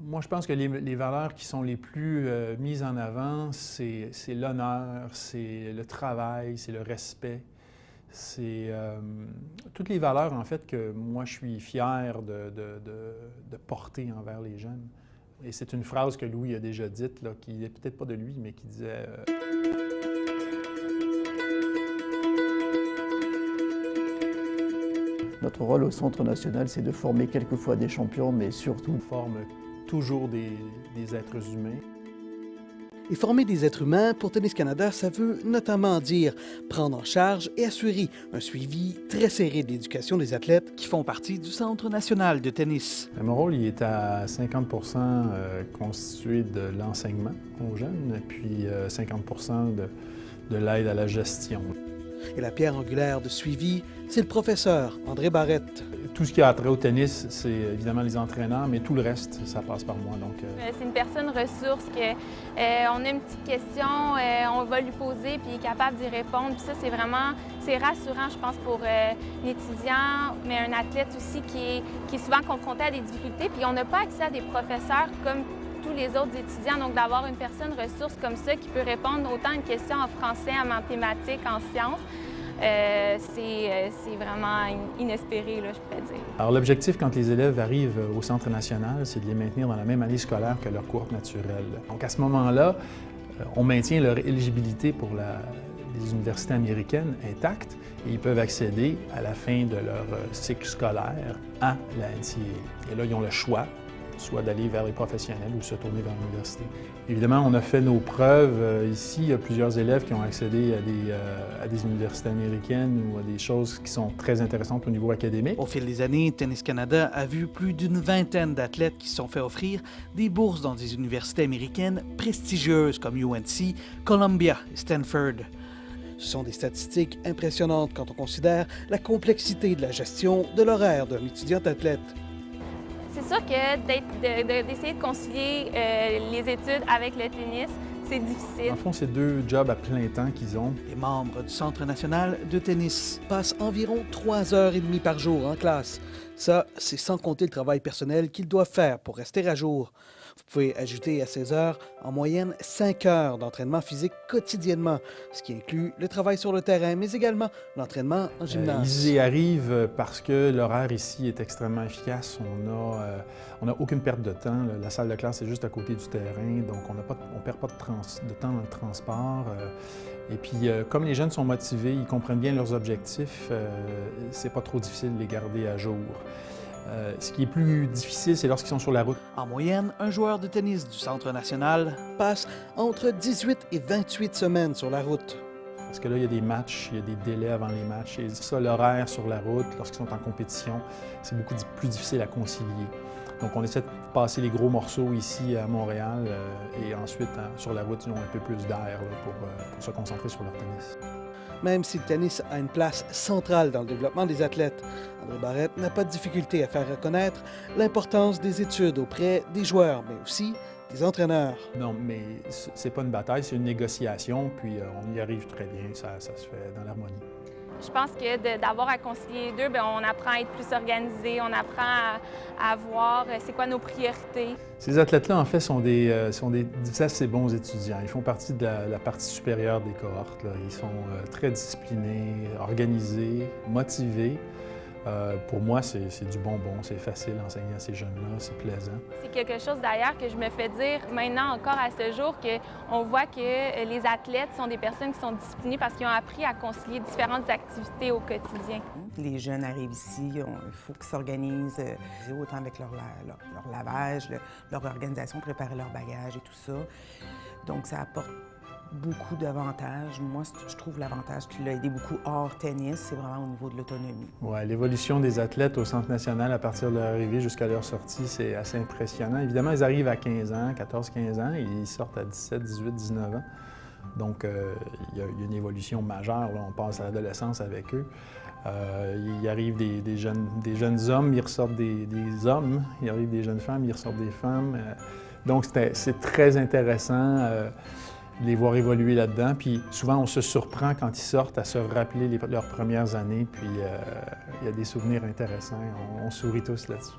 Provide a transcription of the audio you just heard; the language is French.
Moi, je pense que les valeurs qui sont les plus mises en avant, c'est l'honneur, c'est le travail, c'est le respect. C'est toutes les valeurs, en fait, que moi, je suis fier de porter envers les jeunes. Et c'est une phrase que Louis a déjà dite, là, qui n'est peut-être pas de lui, mais qui disait Notre rôle au Centre national, c'est de former quelquefois des champions, mais surtout on forme toujours des êtres humains. Et former des êtres humains, pour Tennis Canada, ça veut notamment dire prendre en charge et assurer un suivi très serré de l'éducation des athlètes qui font partie du Centre national de tennis. Mon rôle, il est à 50 constitué de l'enseignement aux jeunes, puis 50 de l'aide à la gestion. Et la pierre angulaire de suivi, c'est le professeur André Barrette. Tout ce qui a trait au tennis, c'est évidemment les entraîneurs, mais tout le reste, ça passe par moi. C'est une personne ressource que on a une petite question, on va lui poser, puis il est capable d'y répondre. Puis ça, c'est rassurant, je pense, pour l'étudiant, mais un athlète aussi qui est souvent confronté à des difficultés. Puis on n'a pas accès à des professeurs comme tous les autres étudiants. Donc d'avoir une personne ressource comme ça qui peut répondre autant à une question en français, en mathématiques, en sciences, c'est vraiment inespéré, là, je pourrais dire. Alors l'objectif, quand les élèves arrivent au Centre national, c'est de les maintenir dans la même année scolaire que leur cohorte naturelle. Donc à ce moment-là, on maintient leur éligibilité pour les universités américaines intactes et ils peuvent accéder à la fin de leur cycle scolaire à la NCAA. Et là, ils ont le choix, soit d'aller vers les professionnels ou se tourner vers l'université. Évidemment, on a fait nos preuves. Ici, il y a plusieurs élèves qui ont accédé à des universités américaines ou à des choses qui sont très intéressantes au niveau académique. Au fil des années, Tennis Canada a vu plus d'une vingtaine d'athlètes qui se sont fait offrir des bourses dans des universités américaines prestigieuses comme UNC, Columbia et Stanford. Ce sont des statistiques impressionnantes quand on considère la complexité de la gestion de l'horaire d'un étudiant athlète. C'est sûr que d'essayer de concilier les études avec le tennis, c'est difficile. En fond, c'est 2 jobs à plein temps qu'ils ont. Les membres du Centre national de tennis passent environ 3h30 par jour en classe. Ça, c'est sans compter le travail personnel qu'ils doivent faire pour rester à jour. Vous pouvez ajouter à ces heures, en moyenne, 5 heures d'entraînement physique quotidiennement, ce qui inclut le travail sur le terrain, mais également l'entraînement en gymnase. Ils y arrivent parce que l'horaire ici est extrêmement efficace. On n'a aucune perte de temps. La salle de classe est juste à côté du terrain, donc on ne perd pas de temps dans le transport. Et puis, comme les jeunes sont motivés, ils comprennent bien leurs objectifs, c'est pas trop difficile de les garder à jour. Ce qui est plus difficile, c'est lorsqu'ils sont sur la route. En moyenne, un joueur de tennis du Centre national passe entre 18 et 28 semaines sur la route. Parce que là, il y a des matchs, il y a des délais avant les matchs. Et ça, l'horaire sur la route, lorsqu'ils sont en compétition, c'est beaucoup plus difficile à concilier. Donc, on essaie de passer les gros morceaux ici à Montréal et ensuite, sur la route, ils ont un peu plus d'air pour se concentrer sur leur tennis. Même si le tennis a une place centrale dans le développement des athlètes, André Barrette n'a pas de difficulté à faire reconnaître l'importance des études auprès des joueurs, mais aussi des entraîneurs. Non, mais c'est pas une bataille, c'est une négociation, puis on y arrive très bien, ça se fait dans l'harmonie. Je pense que d'avoir à concilier les deux, bien, on apprend à être plus organisé, on apprend à voir c'est quoi nos priorités. Ces athlètes-là, en fait, sont des assez bons étudiants. Ils font partie de la partie supérieure des cohortes, là. Ils sont très disciplinés, organisés, motivés. Pour moi, c'est du bonbon, c'est facile d'enseigner à ces jeunes-là, c'est plaisant. C'est quelque chose d'ailleurs que je me fais dire maintenant encore à ce jour qu'on voit que les athlètes sont des personnes qui sont disciplinées parce qu'ils ont appris à concilier différentes activités au quotidien. Les jeunes arrivent ici, il faut qu'ils s'organisent autant avec leur lavage, leur organisation, préparer leur bagage et tout ça. Donc ça apporte beaucoup d'avantages. Moi, je trouve l'avantage qui l'a aidé beaucoup hors tennis, c'est vraiment au niveau de l'autonomie. Ouais, l'évolution des athlètes au Centre national à partir de leur arrivée jusqu'à leur sortie, c'est assez impressionnant. Évidemment, ils arrivent à 15 ans, 14-15 ans, et ils sortent à 17, 18, 19 ans. Donc, il y a une évolution majeure, là. On passe à l'adolescence avec eux. Il arrive des jeunes hommes, ils ressortent des hommes. Il arrive des jeunes femmes, ils ressortent des femmes. Donc, c'est très intéressant de les voir évoluer là-dedans. Puis souvent, on se surprend quand ils sortent à se rappeler leurs premières années. Puis il y a des souvenirs intéressants. On sourit tous là-dessus.